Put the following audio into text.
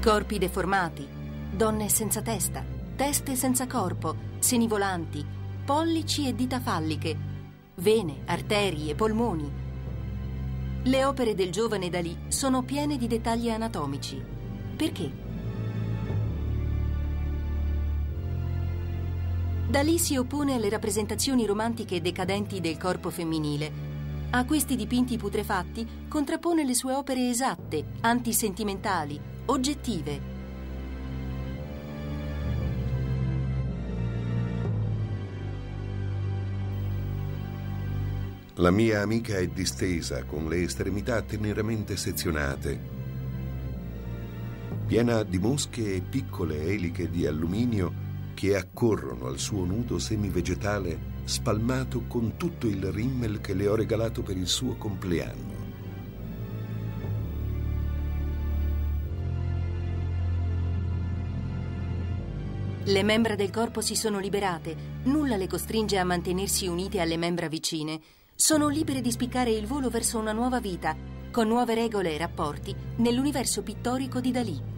Corpi deformati, donne senza testa, teste senza corpo, seni volanti, pollici e dita falliche, vene, arterie, polmoni. Le opere del giovane Dalì sono piene di dettagli anatomici. Perché? Dalì si oppone alle rappresentazioni romantiche decadenti del corpo femminile. A questi dipinti putrefatti contrappone le sue opere esatte, antisentimentali, oggettive. La mia amica è distesa, con le estremità teneramente sezionate, piena di mosche e piccole eliche di alluminio che accorrono al suo nudo semivegetale spalmato con tutto il rimmel che le ho regalato per il suo compleanno. Le membra del corpo si sono liberate, nulla le costringe a mantenersi unite alle membra vicine. Sono libere di spiccare il volo verso una nuova vita, con nuove regole e rapporti nell'universo pittorico di Dalì.